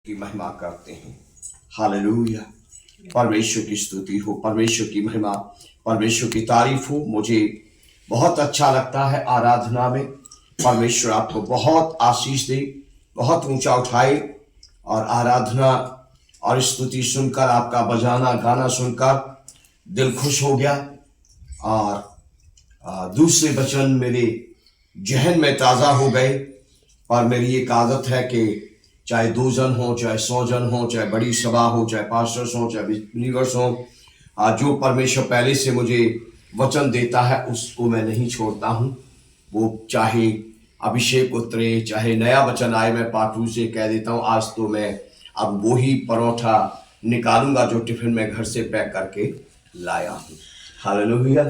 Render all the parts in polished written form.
की महिमा करते हैं। हालेलुया, परमेश्वर की स्तुति हो, परमेश्वर की महिमा, परमेश्वर की तारीफ हो। मुझे बहुत अच्छा लगता है आराधना में। परमेश्वर आपको बहुत आशीष दे, बहुत ऊंचा उठाए। और आराधना और स्तुति सुनकर, आपका बजाना गाना सुनकर दिल खुश हो गया। और दूसरे वचन मेरे जहन में ताज़ा हो गए। और मेरी एक आदत है कि चाहे 2 जन हो, चाहे 100 जन हो, चाहे बड़ी सभा हो, चाहे पास्टर्स हो, चाहे बिलीवर्स हो, जो परमेश्वर पहले से मुझे वचन देता है उसको मैं नहीं छोड़ता हूँ। वो चाहे अभिषेक उतरे, चाहे नया वचन आए, मैं पाटू से कह देता हूँ आज तो मैं अब वही परोठा निकालूंगा जो टिफिन में घर से पैक करके लाया हूँ। हालेलुया,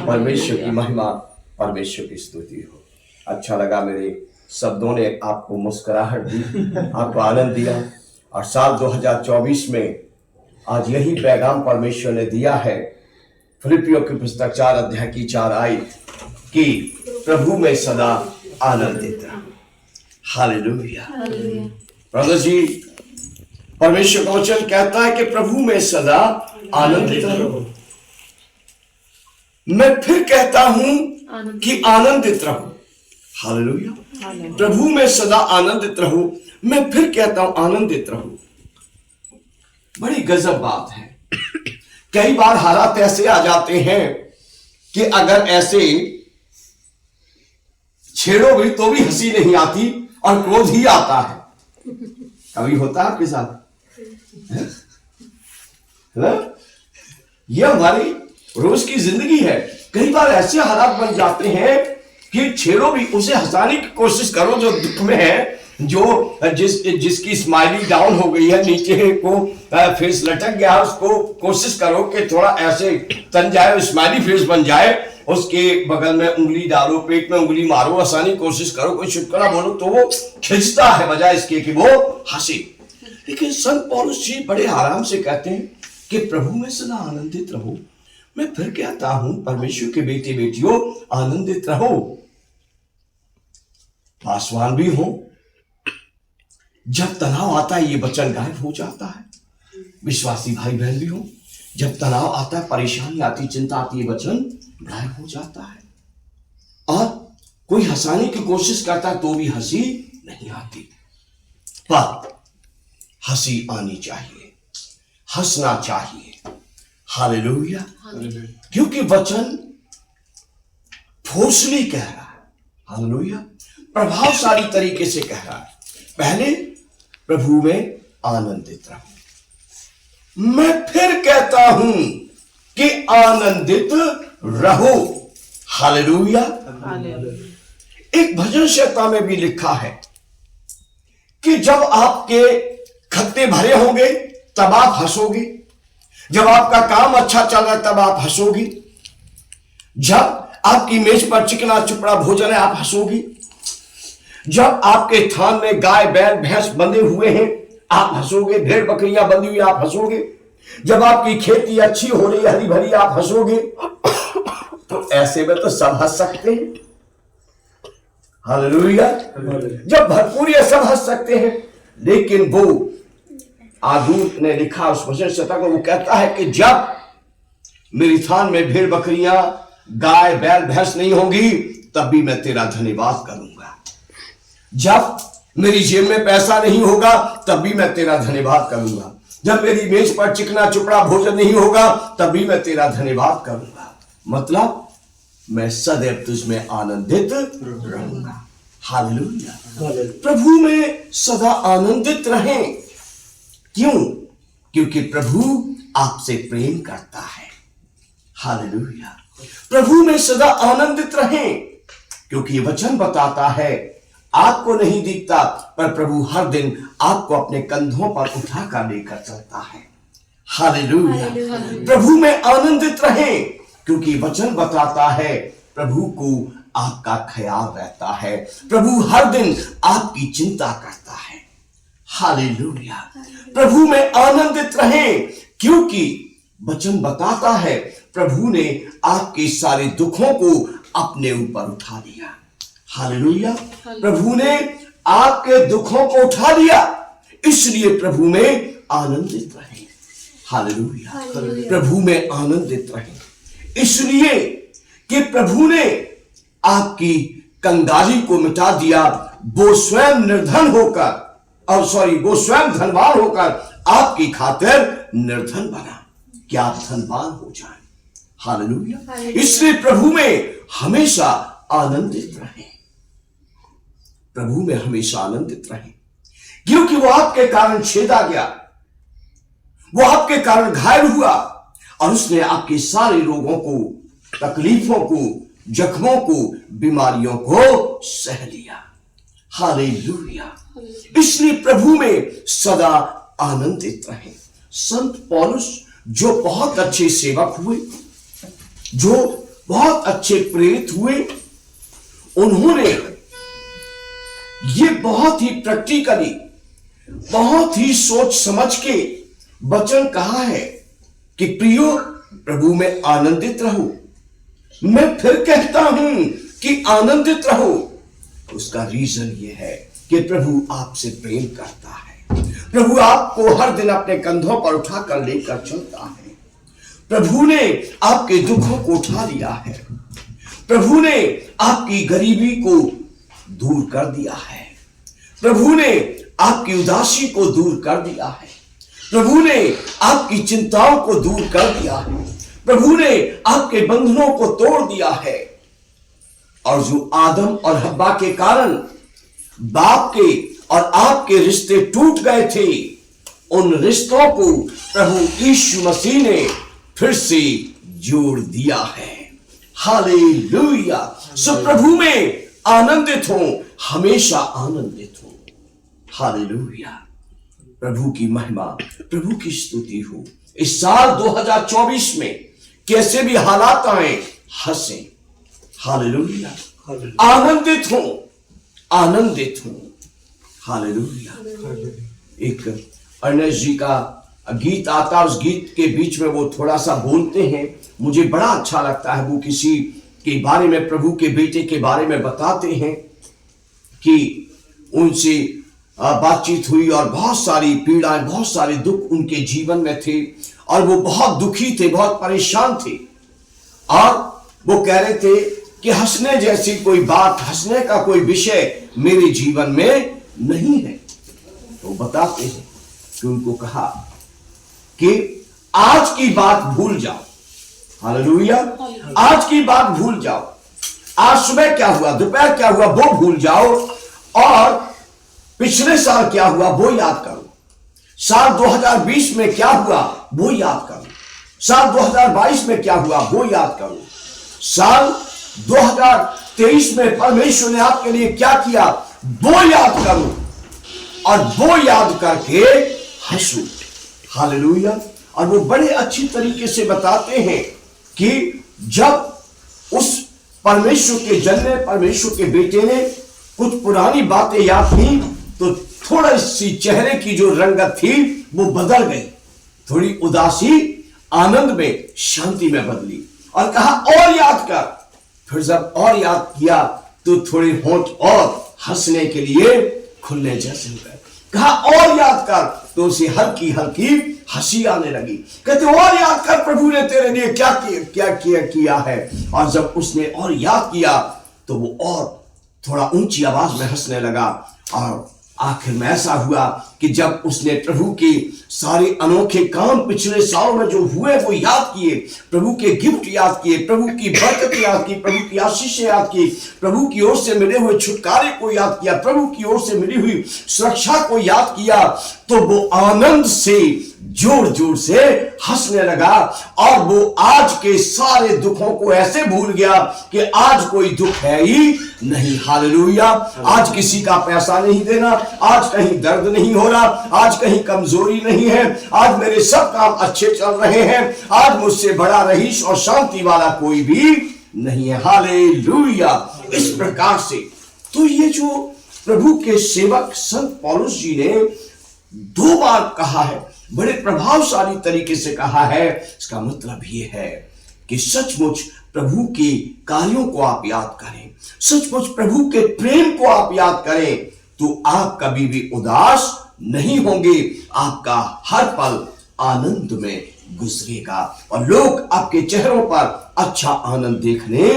परमेश्वर की महिमा, परमेश्वर की स्तुति हो। अच्छा लगा, मेरे शब्दों ने आपको मुस्कुराहट दी, आपको आनंद दिया। और साल 2024 में आज यही पैगाम परमेश्वर ने दिया है। फिलिपियों की पुस्तक 4 अध्याय की 4 आयत कि प्रभु में सदा आनंदित रहो। हालेलुया, ब्रदर जी, परमेश्वर का वचन कहता है कि प्रभु में सदा आनंदित रहो। मैं फिर कहता हूं कि आनंदित रहो। हालेलुया, प्रभु में सदा आनंदित रहो। मैं फिर कहता हूं आनंदित रहो। बड़ी गजब बात है। कई बार हालात ऐसे आ जाते हैं कि अगर ऐसे छेड़ो भी तो भी हंसी नहीं आती और क्रोध ही आता है। कभी होता है आपके साथ? यह हमारी रोज की जिंदगी है। कई बार ऐसे हालात बन जाते हैं कि छेड़ो भी, उसे हंसाने की कोशिश करो जो दुख में है, जो जिसकी स्माइली डाउन हो गई है, नीचे को फेस लटक गया, उसको कोशिश करो कि थोड़ा ऐसे तन जाए, स्माइली फेस बन जाए। उसके बगल में उंगली डालो, पेट में उंगली मारो, हंसाने की कोशिश करो, कोई शुक्रा बोलो तो वो खिंचता है बजाय इसके कि वो हंसे। लेकिन संत पौलुस जी बड़े आराम से कहते हैं कि प्रभु में सदा आनंदित रहो। मैं फिर कहता हूं परमेश्वर के बेटे बेटियों, आनंदित रहो। पासवान भी हो, जब तनाव आता है ये वचन गायब हो जाता है। विश्वासी भाई बहन भी हो, जब तनाव आता है, परेशानी आती, चिंता आती, ये वचन गायब हो जाता है। और कोई हंसाने की कोशिश करता है तो भी हंसी नहीं आती। पर हंसी आनी चाहिए, हंसना चाहिए। हालेलुया, क्योंकि वचन फोर्सली कह रहा है। हालेलुया, प्रभावशाली तरीके से कह रहा है। पहले प्रभु में आनंदित रहो। मैं फिर कहता हूं कि आनंदित रहो। हालेलुया, एक भजन संहिता में भी लिखा है कि जब आपके खत्ते भरे होंगे तब आप हंसोगे, जब आपका काम अच्छा चल रहा है तब आप हंसोगे, जब आपकी मेज पर चिकना चुपड़ा भोजन है आप हंसोगे, जब आपके थान में गाय बैल भैंस बंधे हुए हैं आप हंसोगे, भेड़ बकरियां बंधी हुई आप हंसोगे, जब आपकी खेती अच्छी हो रही है हरी भरी आप हंसोगे। तो ऐसे में तो सब हंस सकते हैं। हालेलुया, जब भरपूर ये सब हंस सकते हैं। लेकिन वो आदूत ने लिखा उस वचन संहिता को, वो कहता है कि जब मेरी थान में भेड़ बकरियां गाय बैल भैंस नहीं होंगी तब भी मैं तेरा धन्यवाद करूंगा। जब मेरी जेब में पैसा नहीं होगा तब भी मैं तेरा धन्यवाद करूंगा। जब मेरी मेज पर चिकना चुपड़ा भोजन नहीं होगा तब भी मैं तेरा धन्यवाद करूंगा। मतलब मैं सदैव तुझ में आनंदित रहूंगा। हालेलुया, प्रभु में सदा आनंदित रहें। क्यों? क्योंकि प्रभु आपसे प्रेम करता है। हालेलुया, प्रभु में सदा आनंदित रहें, क्योंकि वचन बताता है आपको नहीं दिखता पर प्रभु हर दिन आपको अपने कंधों पर उठाकर लेकर चलता है। हालेलुया, प्रभु में आनंदित रहें, क्योंकि वचन बताता है प्रभु को आपका ख्याल रहता है, प्रभु हर दिन आपकी चिंता करता है। हालेलुया, प्रभु में आनंदित रहें, क्योंकि वचन बताता है प्रभु ने आपके सारे दुखों को अपने ऊपर उठा लिया। हालेलुया, प्रभु ने आपके दुखों को उठा लिया। इसलिए प्रभु में आनंदित रहें। हालेलुया, प्रभु में आनंदित रहें, इसलिए कि प्रभु ने आपकी कंगाली को मिटा दिया। वो स्वयं निर्धन होकर, वो स्वयं धनवान होकर आपकी खातिर निर्धन बना कि आप धनवान हो जाएं। हालेलुया, इसलिए प्रभु में हमेशा आनंदित रहें, प्रभु में हमेशा आनंदित रहें, क्योंकि वो आपके कारण छेदा गया, वो आपके कारण घायल हुआ और उसने आपके सारे रोगों को, तकलीफों को, जख्मों को, बीमारियों को सह लिया। हालेलुया, इसलिए प्रभु में सदा आनंदित रहें। संत पौलुस जो बहुत अच्छे सेवक हुए, जो बहुत अच्छे प्रेरित हुए, उन्होंने ये बहुत ही प्रैक्टिकली, बहुत ही सोच समझ के वचन कहा है कि प्रियो प्रभु में आनंदित रहो। मैं फिर कहता हूं कि आनंदित रहो। उसका रीजन ये है कि प्रभु आपसे प्रेम करता है, प्रभु आपको हर दिन अपने कंधों पर उठाकर लेकर चलता है, प्रभु ने आपके दुखों को उठा लिया है, प्रभु ने आपकी गरीबी को दूर कर दिया है, प्रभु ने आपकी उदासी को दूर कर दिया है, प्रभु ने आपकी चिंताओं को दूर कर दिया है, प्रभु ने आपके बंधनों को तोड़ दिया है। और जो आदम और हव्वा के कारण बाप के और आपके रिश्ते टूट गए थे, उन रिश्तों को प्रभु यीशु मसीह ने फिर से जोड़ दिया है। हालेलुया, सो प्रभु में आनंदित हो, हमेशा आनंदित हो। हालेलुया, प्रभु की महिमा, प्रभु की स्तुति हो। इस साल 2024 में कैसे भी हालात आए, हंसे। हालेलुया, आनंदित हो, आनंदित हो। हालेलुया, एक अर्नेस्ट जी का गीत आता, उस गीत के बीच में वो थोड़ा सा बोलते हैं, मुझे बड़ा अच्छा लगता है। वो किसी के बारे में, प्रभु के बेटे के बारे में बताते हैं कि उनसे बातचीत हुई और बहुत सारी पीड़ाएं, बहुत सारे दुख उनके जीवन में थे और वो बहुत दुखी थे, बहुत परेशान थे। और वो कह रहे थे कि हंसने जैसी कोई बात, हंसने का कोई विषय मेरे जीवन में नहीं है। तो बताते हैं कि उनको कहा कि आज की बात भूल जाओ। हालेलुया, आज की बात भूल जाओ। आज सुबह क्या हुआ, दोपहर क्या हुआ, वो भूल जाओ और पिछले साल क्या हुआ वो याद करो। साल 2020 में क्या हुआ वो याद करो। साल 2022 में क्या हुआ वो याद करो। साल 2023 में परमेश्वर ने आपके लिए क्या किया वो याद करो और वो याद करके हंसो। हालेलुया, और वो बड़े अच्छी तरीके से बताते हैं कि जब उस परमेश्वर के जन ने, परमेश्वर के बेटे ने कुछ पुरानी बातें याद की तो थोड़ी सी चेहरे की जो रंगत थी वो बदल गई, थोड़ी उदासी आनंद में, शांति में बदली और कहा और याद कर। फिर जब और याद किया तो थोड़े होंठ और हंसने के लिए खुलने जैसे हो गए। कहा और याद कर तो उसे हल्की हल्की हंसी आने लगी। कहते और याद कर प्रभु ने तेरे लिए क्या किया है। और जब उसने और याद किया तो वो और थोड़ा ऊंची आवाज में हंसने लगा। और आखिर में ऐसा हुआ कि जब उसने प्रभु के सारे अनोखे काम पिछले सालों में जो हुए वो याद किए, प्रभु के गिफ्ट याद किए, प्रभु की बरकत याद की, प्रभु की आशीषें याद की, प्रभु की ओर से मिले हुए छुटकारे को याद किया, प्रभु की ओर से मिली हुई सुरक्षा को याद किया, तो वो आनंद से जोर जोर से हंसने लगा और वो आज के सारे दुखों को ऐसे भूल गया कि आज कोई दुख है ही नहीं। हालेलुया, आज किसी का पैसा नहीं देना, आज कहीं दर्द नहीं हो रहा, आज कहीं कमजोरी नहीं है, आज मेरे सब काम अच्छे चल रहे हैं, आज मुझसे बड़ा रईस और शांति वाला कोई भी नहीं है। हालेलुया, इस प्रकार से तो ये जो प्रभु के सेवक संत पौलुस जी ने 2 बार कहा है, बड़े प्रभावशाली तरीके से कहा है। इसका मतलब यह है कि सचमुच प्रभु के कार्यों को आप याद करें, सचमुच प्रभु के प्रेम को आप याद करें तो आप कभी भी उदास नहीं होंगे, आपका हर पल आनंद में गुजरेगा और लोग आपके चेहरों पर अच्छा आनंद देखने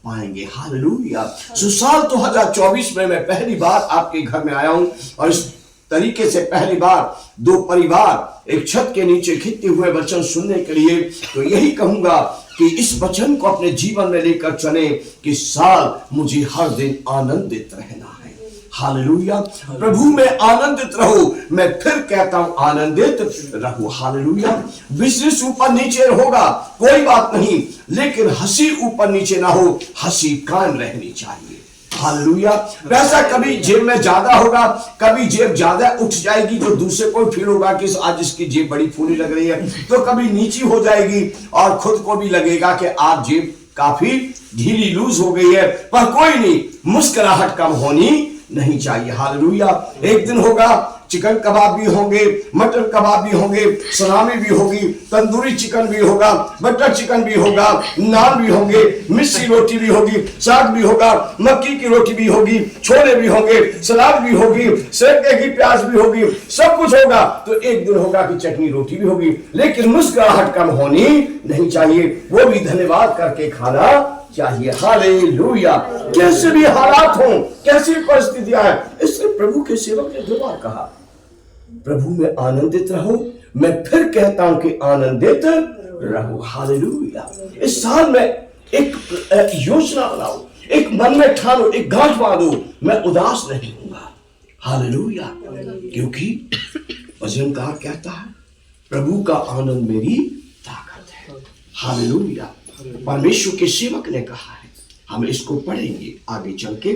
पाएंगे। हालेलुया। साल 2024 में मैं पहली बार आपके घर में आया हूं और इस तरीके से पहली बार दो परिवार एक छत के नीचे खिंचते हुए वचन सुनने के लिए, तो यही कहूंगा कि इस वचन को अपने जीवन में लेकर चले कि साल मुझे हर दिन आनंदित रहना है। हालेलुया। प्रभु में आनंदित रहो। मैं फिर कहता हूं आनंदित रहो। हालेलुया। बिजनेस ऊपर नीचे होगा कोई बात नहीं, लेकिन हंसी ऊपर नीचे ना हो, हंसी कायम रहनी चाहिए। हालेलुया। पैसा कभी जेब में ज्यादा होगा, कभी जेब ज्यादा उठ जाएगी जो दूसरे को फील होगा कि आज इसकी जेब बड़ी फूली लग रही है, तो कभी नीची हो जाएगी और खुद को भी लगेगा कि आज जेब काफी ढीली लूज हो गई है, पर कोई नहीं, मुस्कुराहट कम होनी नहीं चाहिए। हालेलुया। एक दिन होगा चिकन कबाब भी होंगे, मटन कबाब भी होंगे, सलामी भी होगी, तंदूरी चिकन भी होगा, बटर चिकन भी होगा, नान भी होंगे, मिस्सी रोटी भी होगी, साग भी होगा, मक्की की रोटी भी होगी, छोले भी होंगे, सलाद भी होगी, सेके की प्याज भी होगी, सब कुछ होगा। तो एक दिन होगा कि चटनी रोटी भी होगी, लेकिन मुस्कुराहट कम होनी नहीं चाहिए, वो भी धन्यवाद करके खाना चाहिए। हालेलुया। कैसे भी हालात हो, कैसी परिस्थितियां हैं, इसलिए प्रभु के सेवक ने 2 बार कहा प्रभु में आनंदित रहो। मैं फिर कहता हूं कि आनंदित रहो। हालेलुया। इस साल में एक योजना बनाओ, एक मन में ठानो, एक गांठ बांधो, मैं उदास नहीं होऊंगा। हालेलुया। क्योंकि वचनकार कहता है प्रभु का आनंद मेरी ताकत है। हालेलुया। परमेश्वर के सेवक ने कहा है, हम इसको पढ़ेंगे आगे चल के,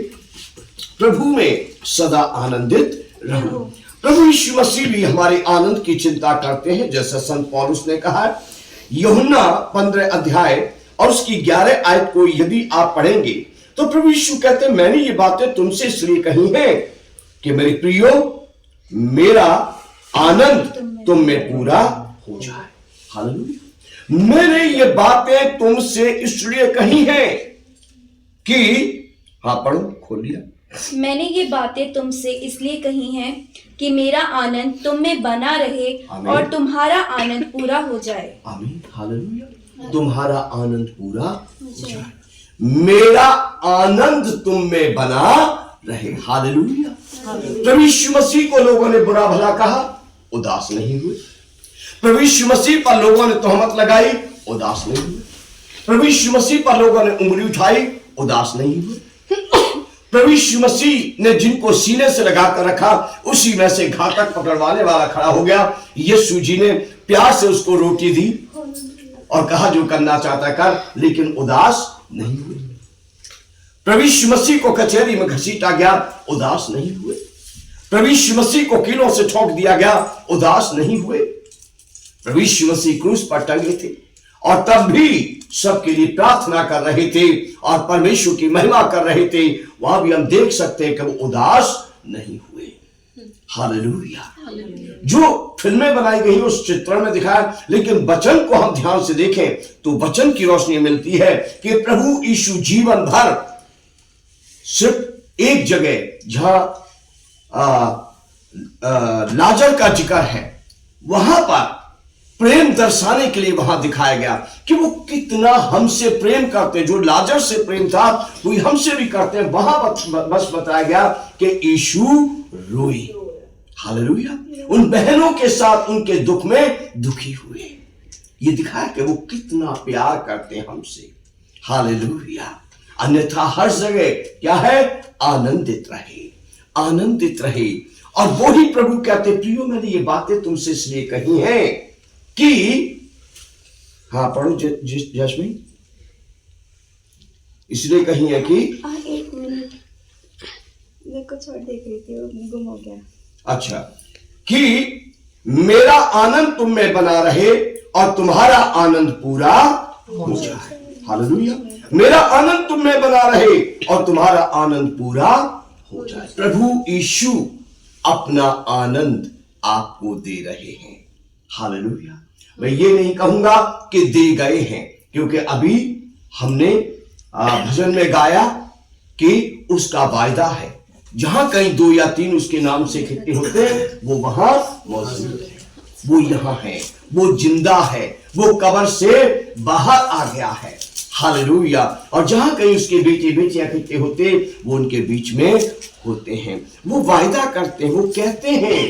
प्रभु में सदा आनंदित रहो। प्रभु यीशु मसीह भी हमारे आनंद की चिंता करते हैं, जैसा संत पौलुस ने कहा है यूहन्ना 15 अध्याय और उसकी 11 आयत को यदि आप पढ़ेंगे तो प्रभु यीशु कहते हैं, मैंने ये बातें तुमसे इसलिए कही हैं कि मेरे प्रियो, मेरा आनंद तुम में पूरा हो जाए। हालेलुया। मैंने ये बातें तुमसे इसलिए कही हैं कि, हाँ पढ़ो, खोल लिया। मैंने ये बातें तुमसे इसलिए कही हैं कि मेरा आनंद तुम में बना रहे और तुम्हारा आनंद पूरा हो जाए। आमीन। हालेलुया। तुम्हारा आनंद पूरा हो जाए, मेरा आनंद तुम में बना रहे। हालेलुया। प्रभु यीशु मसीह को लोगों ने बुरा भला कहा, उदास नहीं हुए। प्रभु यीशु मसीह पर लोगों ने तोहमत लगाई, उदास नहीं हुए। प्रभु यीशु मसीह पर लोगों ने उंगली उठाई, उदास नहीं हुए। प्रभु यीशु मसीह ने जिनको सीने से लगाकर रखा, उसी में से घातक पकड़वाने वाला खड़ा हो गया। यीशु जी ने प्यार से उसको रोटी दी और कहा जो करना चाहता कर, लेकिन उदास नहीं हुए। प्रभु यीशु मसीह को कचहरी में घसीटा गया, उदास नहीं हुए। प्रभु यीशु मसीह को कीलों से ठोक दिया गया, उदास नहीं हुए। प्रभु यीशु मसीह क्रूस पर टंगे थे और तब भी सबके लिए प्रार्थना कर रहे थे और परमेश्वर की महिमा कर रहे थे। वहां भी हम देख सकते हैं कि वो उदास नहीं हुए। हालेलुया। जो फिल्में बनाई गई उस चित्रण में दिखाया, लेकिन वचन को हम ध्यान से देखें तो वचन की रोशनी मिलती है कि प्रभु यीशु जीवन भर सिर्फ एक जगह जहां लाजर का जिक्र है, वहां पर प्रेम दर्शाने के लिए वहां दिखाया गया कि वो कितना हमसे प्रेम करते हैं। जो लाजर से प्रेम था वही हमसे भी करते हैं। वहां बस बताया गया कि यीशु रोई। हालेलुया। उन बहनों के साथ उनके दुख में दुखी हुए। ये दिखाया कि वो कितना प्यार करते हैं हमसे। हालेलुया। अन्यथा हर जगह क्या है, आनंदित रहे, आनंदित रहे। और वो ही प्रभु कहते, प्रियो मैंने ये बातें तुमसे इसलिए कही हैं कि, हाँ पढ़ो जैस्मीन, इसलिए कही है कि, एक मिनट, मैं कुछ और देख रही थी, वो गुम हो गया। अच्छा, कि मेरा आनंद तुम में बना रहे और तुम्हारा आनंद पूरा हो जाए। हालेलुया। मेरा आनंद तुम में बना रहे और तुम्हारा आनंद पूरा हो जाए। प्रभु यीशु अपना आनंद आपको दे रहे हैं। हालेलुया। मैं ये नहीं कहूंगा कि दे गए हैं, क्योंकि अभी हमने भजन में गाया कि उसका वायदा है जहां कहीं 2 या 3 उसके नाम से इकट्ठे होते हैं, वो वहां मौजूद है, वो यहां है, वो जिंदा है, वो कब्र से बाहर आ गया है। हालेलुया। और जहां कहीं उसके बेटे बेटियां इकट्ठे होते, वो उनके बीच में होते हैं। वो वायदा करते हैं, वो कहते हैं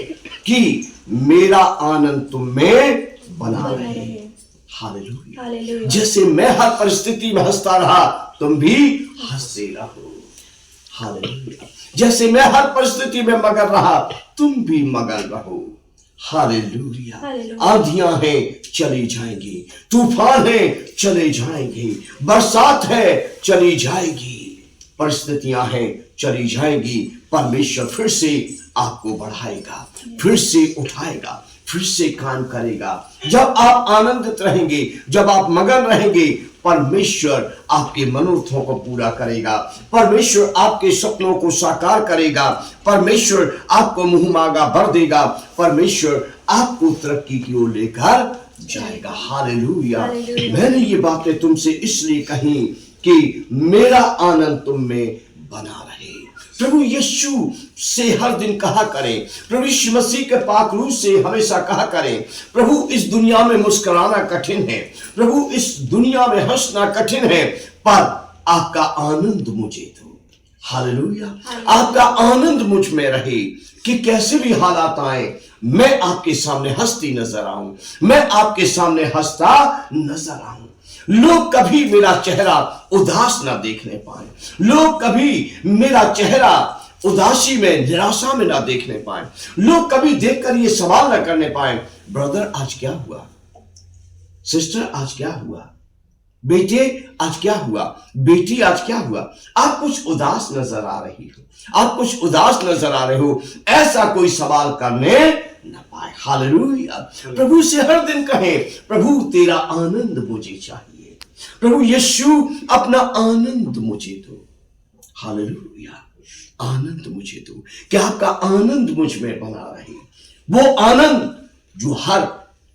कि मेरा आनंद तुम में बना रहे। हालेलुया। जैसे मैं हर परिस्थिति में हंसता रहा, तुम भी हंसते रहो। हालेलुया। जैसे मैं हर परिस्थिति में मगन रहा, तुम भी मगन रहो। हालेलुया। आंधियां हैं चली जाएंगी, तूफान है चले जाएंगे, बरसात है चली जाएगी, परिस्थितियां हैं चली जाएंगी। परमेश्वर फिर से आपको बढ़ाएगा, फिर से उठाएगा, फिर से काम करेगा। जब आप आनंदित रहेंगे, जब आप मगन रहेंगे, परमेश्वर आपके मनोरथों को पूरा करेगा, परमेश्वर आपके सपनों को साकार करेगा, परमेश्वर आपको मुंह मांगा भर देगा, परमेश्वर आपको तरक्की की ओर लेकर जाएगा। हालेलुया। मैंने ये बातें तुमसे इसलिए कही कि मेरा आनंद तुम में बना रहे। प्रभु यीशु से हर दिन कहा करें, प्रभु यीशु मसीह के पाक रूह से हमेशा कहा करें, प्रभु इस दुनिया में मुस्कुराना कठिन है, प्रभु इस दुनिया में हंसना कठिन है, पर आपका आनंद मुझे दो। हालेलुया। आपका आनंद मुझ में रहे कि कैसे भी हालात आए, मैं आपके सामने हंसती नजर आऊं, मैं आपके सामने हंसता नजर आऊं। लोग कभी मेरा चेहरा उदास ना देखने पाए, लोग कभी मेरा चेहरा उदासी में, निराशा में ना देखने पाए, लोग कभी देखकर ये सवाल ना करने पाए, ब्रदर आज क्या हुआ, सिस्टर आज क्या हुआ, बेटे आज क्या हुआ, बेटी आज क्या हुआ, आप कुछ उदास नजर आ रही हो, आप कुछ उदास नजर आ रहे हो, ऐसा कोई सवाल करने न पाए। हालेलुया। प्रभु से हर दिन कहें, प्रभु तेरा आनंद मुझे चाहिए, प्रभु यीशु अपना आनंद मुझे दो। हालेलुया। आनंद मुझे दो, कि आपका आनंद मुझ में बना रहे, वो आनंद जो हर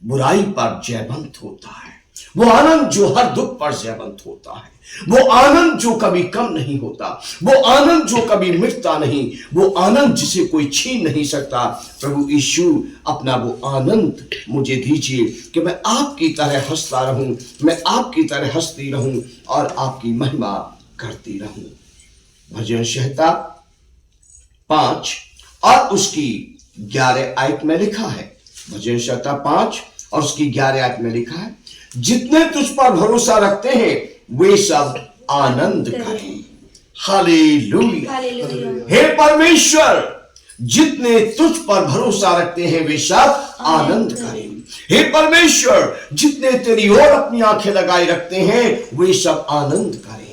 बुराई पर जयवंत होता है, वो आनंद जो हर दुख पर जयवंत होता है, वो आनंद जो कभी कम नहीं होता, वो आनंद जो कभी मिटता नहीं, वो आनंद जिसे कोई छीन नहीं सकता। प्रभु यीशु अपना वो आनंद मुझे दीजिए कि मैं आपकी तरह हंसता रहूं, मैं आपकी तरह हंसती रहूं और आपकी महिमा करती रहूं। भजन संहिता 5 और उसकी 11 आयत में लिखा है, भजन संहिता 5 और उसकी 11 आयत में लिखा है, जितने तुझ पर भरोसा रखते हैं वे सब आनंद करें। हालेलुया। हे परमेश्वर, जितने तुझ पर भरोसा रखते हैं वे सब आनंद करें। हे परमेश्वर, जितने तेरी ओर अपनी आंखें लगाए रखते हैं वे सब आनंद करें।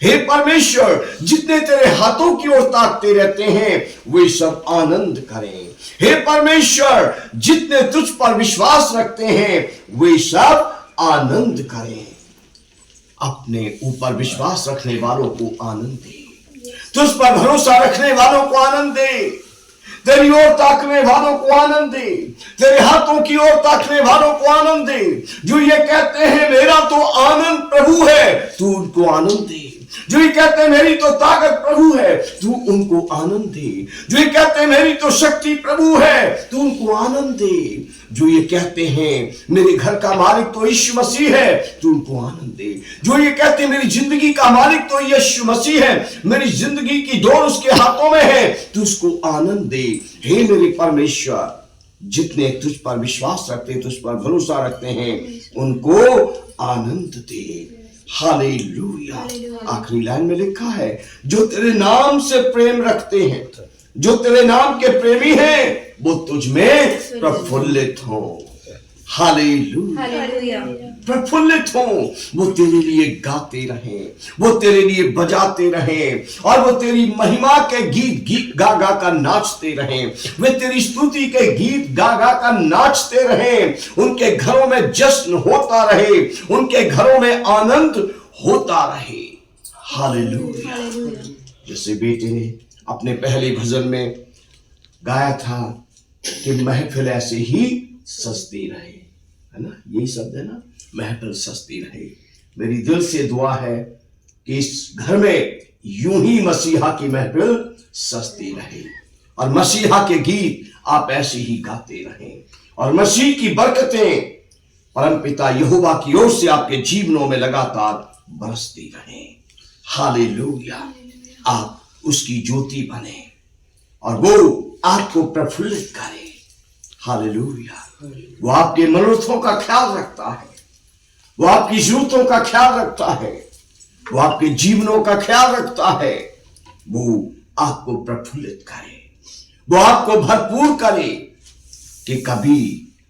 हे परमेश्वर, जितने तेरे हाथों की ओर ताकते रहते हैं वे सब आनंद करें। हे परमेश्वर, जितने तुझ पर विश्वास रखते हैं वे सब आनंद करें। अपने ऊपर विश्वास रखने वालों को आनंद दे, तुझ पर भरोसा रखने वालों को आनंद दे, तेरी ओर ताकने वालों को आनंद दे, तेरे हाथों की ओर ताकने वालों को आनंद दे। जो ये कहते हैं मेरा तो आनंद प्रभु है, तू उनको आनंद दे। जो ये कहते हैं मेरी तो ताकत प्रभु है, तू उनको आनंद दे। जो ये कहते हैं मेरी तो शक्ति प्रभु है, तू उनको आनंद दे। जो ये कहते हैं मेरे घर का मालिक तो यीशु मसीह है, तू उनको आनंद दे। जो ये कहते हैं मेरी जिंदगी का मालिक तो यीशु मसीह है, मेरी जिंदगी की डोर उसके हाथों में है, तू उसको आनंद दे। हे मेरे परमेश्वर, जितने तुझ पर विश्वास रखते, तुझ पर भरोसा रखते हैं, उनको आनंद दे। हालेलुया। आखिरी लाइन में लिखा है, जो तेरे नाम से प्रेम रखते हैं, जो तेरे नाम के प्रेमी हैं, वो तुझ में प्रफुल्लित हो। हालेलुया। प्रफुल्लित हो, वो तेरे लिए गाते रहें, वो तेरे लिए बजाते रहें और वो तेरी महिमा के गीत गा गा कर नाचते रहें, वे तेरी स्तुति के गीत गा गा कर नाचते रहें। उनके घरों में जश्न होता रहे, उनके घरों में आनंद होता रहे। हालेलुया। जैसे बेटे ने अपने पहले भजन में गाया था कि महफिल ऐसे ही सजती रहे, है ना, यही शब्द है ना, महफिल सजती रहे। मेरी दिल से दुआ है कि इस घर में यूं ही मसीहा की महफिल सजती रहे और मसीहा के गीत आप ऐसे ही गाते रहें और मसीह की बरकतें परमपिता यहोवा की ओर से आपके जीवनों में लगातार बरसती रहें। हालेलुया। आप उसकी ज्योति बने और वो आपको प्रफुल्लित करे। हालेलुया। वो आपके मनोरथों का ख्याल रखता है, वो आपकी जरूरतों का ख्याल रखता है, वो आपके जीवनों का ख्याल रखता है। वो आपको प्रफुल्लित करे, वो आपको भरपूर करे कि कभी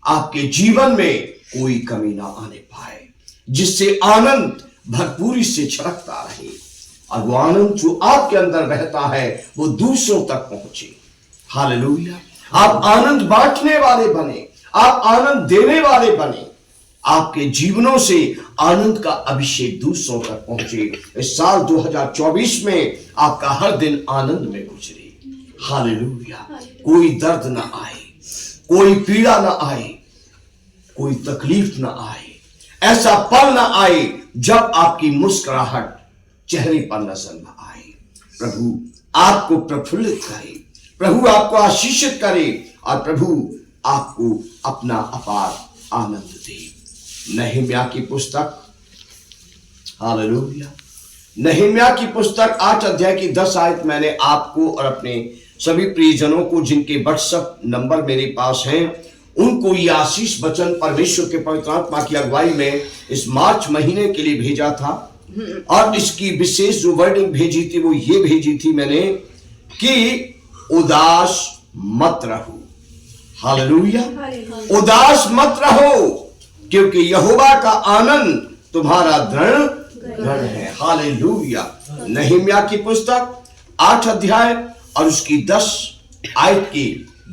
आपके जीवन में कोई कमी ना आने पाए, जिससे आनंद भरपूरी से छलकता रहे और वो आनंद जो आपके अंदर बहता है वो दूसरों तक पहुंचे। हालेलुया। आप आनंद बांटने वाले बने, आप आनंद देने वाले बने, आपके जीवनों से आनंद का अभिषेक दूसरों तक पहुंचे। इस साल 2024 में आपका हर दिन आनंद में गुजरे। हालेलुया। कोई दर्द ना आए, कोई पीड़ा ना आए, कोई तकलीफ ना आए, ऐसा पल ना आए जब आपकी मुस्कुराहट चेहरे पर नजर ना आए। प्रभु आपको प्रफुल्लित करे, प्रभु आपको आशीषित करे और प्रभु आपको अपना अपार आनंद दे। नहम्याह की पुस्तक, हालेलुया, नहम्याह की पुस्तक 8 अध्याय की 10 आयत मैंने आपको और अपने सभी प्रियजनों को जिनके व्हाट्सएप नंबर मेरे पास हैं उनको ये आशीष वचन परमेश्वर के पवित्र आत्मा की अगुवाई में इस मार्च महीने के लिए भेजा था। और इसकी विशेष जो वर्डिंग भेजी थी वो ये भेजी थी मैंने कि उदास मत रहो। हालेलुया। उदास मत रहो क्योंकि यहोवा का आनंद तुम्हारा दृढ़ है। हालेलुया। नहम्याह की पुस्तक 8 अध्याय और उसकी 10 आयत की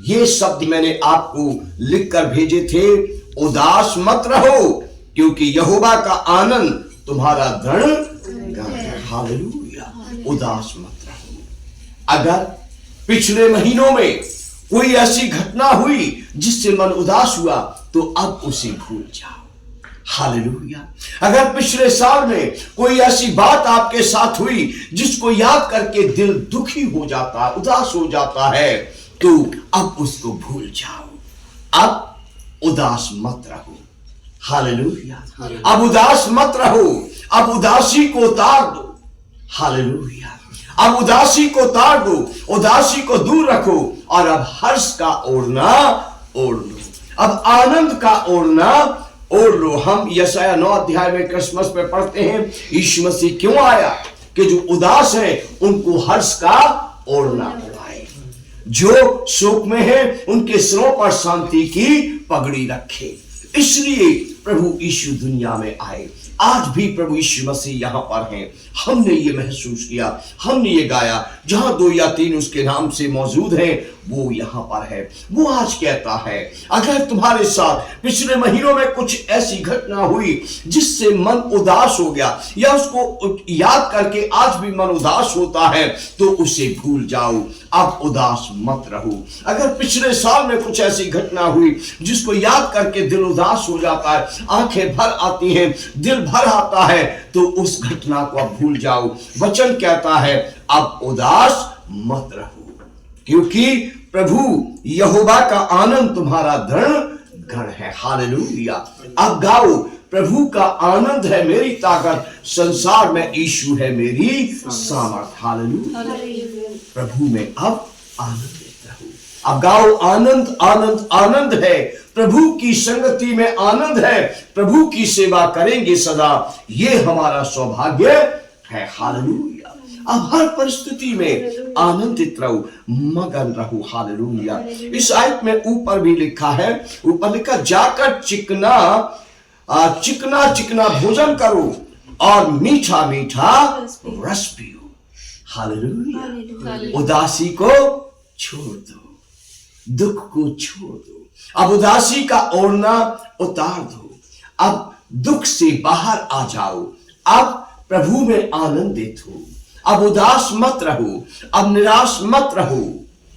ये शब्द मैंने आपको लिखकर भेजे थे। उदास मत रहो क्योंकि यहोवा का आनंद तुम्हारा दृढ़ है। हालेलुया। उदास मत रहो। अगर पिछले महीनों में कोई ऐसी घटना हुई जिससे मन उदास हुआ तो अब उसे भूल जाओ। हालेलुया। अगर पिछले साल में कोई ऐसी बात आपके साथ हुई जिसको याद करके दिल दुखी हो जाता है, उदास हो जाता है, तो अब उसको भूल जाओ। अब उदास मत रहो। हालेलुया। अब उदास मत रहो। अब उदासी को उतार दो। हालेलुया। अब उदासी को उतार दो, उदासी को दूर रखो और अब हर्ष का ओढ़ना ओढ़ लो। अब आनंद का ओढ़ना ओढ़ लो। हम यशायाह 9 अध्याय में क्रिसमस में पढ़ते हैं यीशु मसीह क्यों आया कि जो उदास है उनको हर्ष का ओढ़ना पड़ाए, जो शोक में है उनके सिरों पर शांति की पगड़ी रखे। इसलिए प्रभु यीशु दुनिया में आए। आज भी प्रभु यीशु मसीह यहां पर हैं। हमने ये महसूस किया, हमने ये गाया, जहां 2 या 3 उसके नाम से मौजूद हैं वो यहां पर है। वो आज कहता है अगर तुम्हारे साथ पिछले महीनों में कुछ ऐसी घटना हुई जिससे मन उदास हो गया या उसको याद करके आज भी मन उदास होता है तो उसे भूल जाओ। अब उदास मत रहो। अगर पिछले साल में कुछ ऐसी घटना हुई जिसको याद करके दिल उदास हो जाता है, आंखें भर आती हैं, दिल भर आता है, तो उस घटना को अब भूल जाओ। वचन कहता है अब उदास मत रहो क्योंकि प्रभु यहोवा का आनंद तुम्हारा दृढ़ है। हालेलुया। अब गाओ प्रभु का आनंद है मेरी ताकत, संसार में यीशु है मेरी सामर्थ। हालेलुया। प्रभु में अब आनंदित रहो। अब गाओ आनंद आनंद आनंद है, प्रभु की संगति में आनंद है, प्रभु की सेवा करेंगे सदा, ये हमारा सौभाग्य है। हालेलुया। अब हर परिस्थिति में आनंदित रहो, मगन रहो। हालेलुया। इस आयत में ऊपर भी लिखा है, ऊपर लिखा जाकर चिकना चिकना भोजन करो और मीठा मीठा रस पियो। हालेलुया। उदासी को छोड़ दो, दुख को छोड़ दो। अब उदासी का ओढ़ना उतार दो। अब दुख से बाहर आ जाओ। अब प्रभु में आनंदित हो। अब उदास मत रहो। अब निराश मत रहो।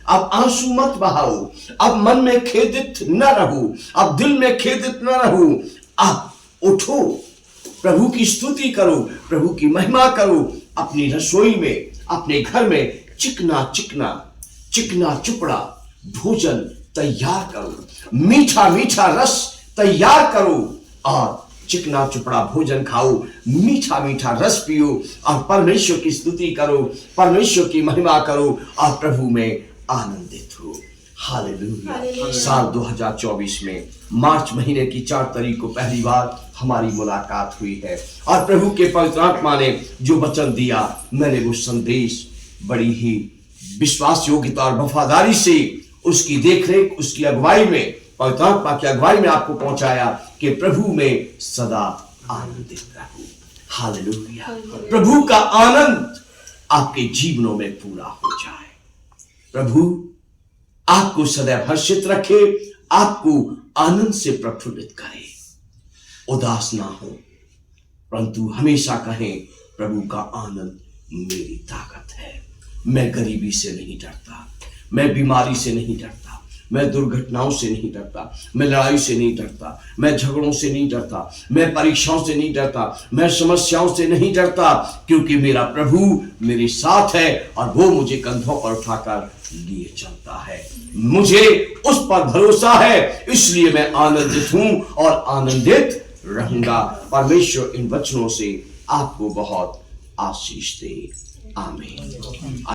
अब आंसू मत बहाओ। अब मन में खेदित न रहो। अब दिल में खेदित न रहो। अब उठो, प्रभु की स्तुति करो, प्रभु की महिमा करो। अपनी रसोई में, अपने घर में चिकना चुपड़ा भोजन तैयार करो, मीठा मीठा रस तैयार करो और चिकना चुपड़ा भोजन खाओ, मीठा मीठा रस पियो और परमेश्वर की स्तुति करो, परमेश्वर की महिमा करो और प्रभु में आनंदित हो। हालेलुया। साल 2024 में मार्च महीने की 4 तारीख को पहली बार हमारी मुलाकात हुई है और प्रभु के पवित्र आत्मा ने जो वचन दिया, मैंने वो संदेश बड़ी ही विश्वास योग्यता और वफादारी से उसकी देखरेख, उसकी अगुवाई में, पवित्र आत्मा की अगुवाई में आपको पहुंचाया कि प्रभु में सदा आनंदित रहो। हालेलुया। प्रभु का आनंद आपके जीवनों में पूरा हो जाए। प्रभु आपको सदैव हर्षित रखे, आपको आनंद से प्रफुल्लित करे, उदास ना हो, परंतु हमेशा कहें प्रभु का आनंद मेरी ताकत है। मैं गरीबी से नहीं डरता, मैं बीमारी से नहीं डरता, मैं दुर्घटनाओं से नहीं डरता, मैं लड़ाई से नहीं डरता, मैं झगड़ों से नहीं डरता, मैं परीक्षाओं से नहीं डरता, मैं समस्याओं से नहीं डरता, क्योंकि मेरा प्रभु मेरे साथ है और वो मुझे कंधों पर उठाकर लिए चलता है। मुझे उस पर भरोसा है, इसलिए मैं आनंदित हूं और आनंदित रहूंगा। परमेश्वर इन वचनों से आपको बहुत आशीष दे। आमीन।